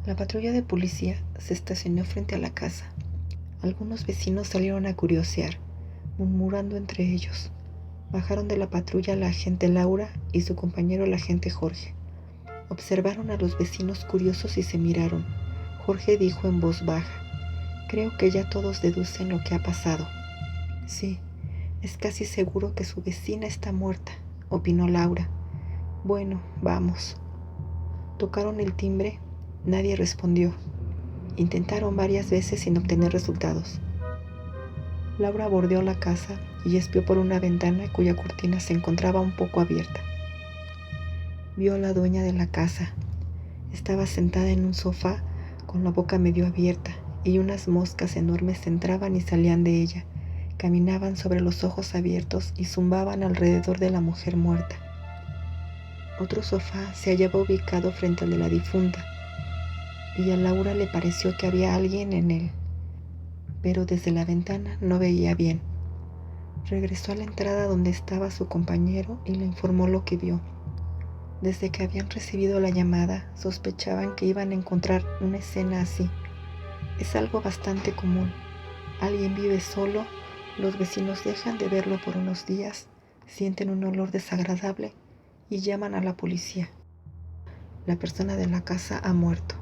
La patrulla de policía se estacionó frente a la casa. Algunos vecinos salieron a curiosear, murmurando entre ellos. Bajaron de la patrulla la agente Laura y su compañero el agente Jorge. Observaron a los vecinos curiosos y se miraron. Jorge dijo en voz baja: «Creo que ya todos deducen lo que ha pasado». «Sí, es casi seguro que su vecina está muerta», opinó Laura. «Bueno, vamos». Tocaron el timbre. Nadie respondió. Intentaron varias veces sin obtener resultados. Laura bordeó la casa y espió por una ventana cuya cortina se encontraba un poco abierta. Vio a la dueña de la casa. Estaba sentada en un sofá con la boca medio abierta y unas moscas enormes entraban y salían de ella, caminaban sobre los ojos abiertos y zumbaban alrededor de la mujer muerta. Otro sofá se hallaba ubicado frente al de la difunta y a Laura le pareció que había alguien en él, pero desde la ventana no veía bien. Regresó a la entrada donde estaba su compañero y le informó lo que vio. Desde que habían recibido la llamada, sospechaban que iban a encontrar una escena así. Es algo bastante común. Alguien vive solo, los vecinos dejan de verlo por unos días, sienten un olor desagradable y llaman a la policía. La persona de la casa ha muerto,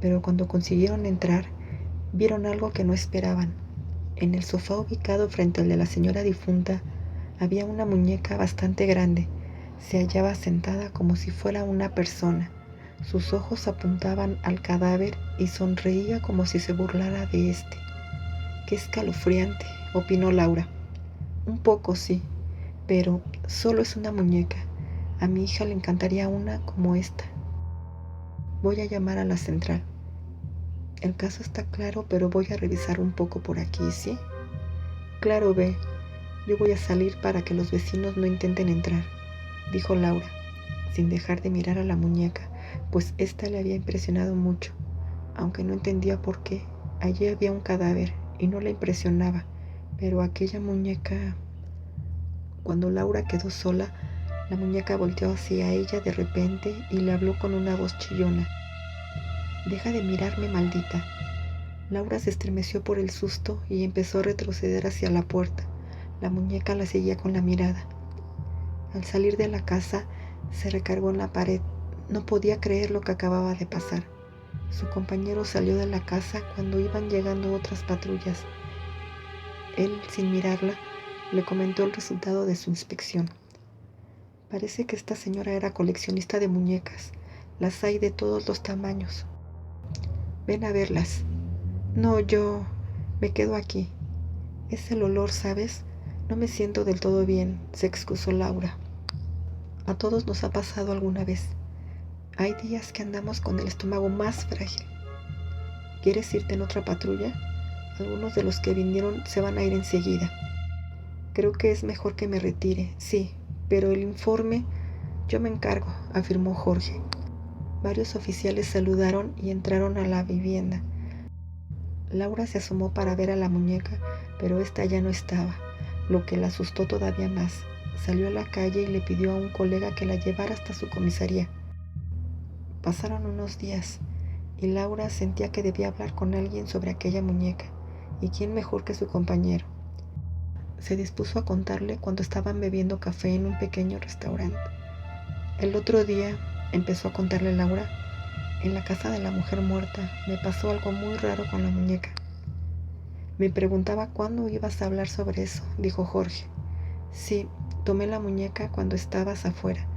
pero cuando consiguieron entrar, vieron algo que no esperaban. En el sofá ubicado frente al de la señora difunta había una muñeca bastante grande. Se hallaba sentada como si fuera una persona. Sus ojos apuntaban al cadáver y sonreía como si se burlara de este. «Qué escalofriante», opinó Laura. «Un poco, sí, pero solo es una muñeca. A mi hija le encantaría una como esta. Voy a llamar a la central. El caso está claro, pero voy a revisar un poco por aquí, ¿sí?» «Claro, ve. Yo voy a salir para que los vecinos no intenten entrar», dijo Laura, sin dejar de mirar a la muñeca, pues ésta le había impresionado mucho, aunque no entendía por qué. Allí había un cadáver y no le impresionaba, pero aquella muñeca... Cuando Laura quedó sola, la muñeca volteó hacia ella de repente y le habló con una voz chillona. «Deja de mirarme, maldita». Laura se estremeció por el susto y empezó a retroceder hacia la puerta. La muñeca la seguía con la mirada. Al salir de la casa, se recargó en la pared. No podía creer lo que acababa de pasar. Su compañero salió de la casa cuando iban llegando otras patrullas. Él, sin mirarla, le comentó el resultado de su inspección. «Parece que esta señora era coleccionista de muñecas. Las hay de todos los tamaños. Ven a verlas». «No, yo me quedo aquí. Es el olor, ¿sabes? No me siento del todo bien», se excusó Laura. «A todos nos ha pasado alguna vez. Hay días que andamos con el estómago más frágil. ¿Quieres irte en otra patrulla? Algunos de los que vinieron se van a ir enseguida». «Creo que es mejor que me retire, sí, pero el informe yo me encargo», afirmó Jorge. Varios oficiales saludaron y entraron a la vivienda. Laura se asomó para ver a la muñeca, pero ésta ya no estaba, lo que la asustó todavía más. Salió a la calle y le pidió a un colega que la llevara hasta su comisaría. Pasaron unos días y Laura sentía que debía hablar con alguien sobre aquella muñeca, y quién mejor que su compañero. Se dispuso a contarle cuando estaban bebiendo café en un pequeño restaurante. El otro día, empezó a contarle Laura, en la casa de la mujer muerta me pasó algo muy raro con la muñeca. «Me preguntaba cuándo ibas a hablar sobre eso», dijo Jorge. «Sí, tomé la muñeca cuando estabas afuera.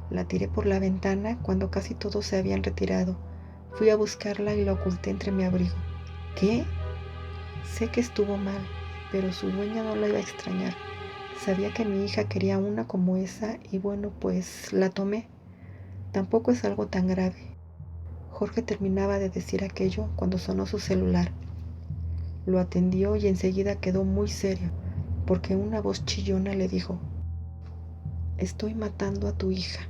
La tiré por la ventana cuando casi todos se habían retirado. Fui a buscarla y la oculté entre mi abrigo». «¿Qué?». «Sé que estuvo mal, pero su dueña no la iba a extrañar. Sabía que mi hija quería una como esa y bueno, pues la tomé. Tampoco es algo tan grave». Jorge terminaba de decir aquello cuando sonó su celular. Lo atendió y enseguida quedó muy serio, porque una voz chillona le dijo: «Estoy matando a tu hija».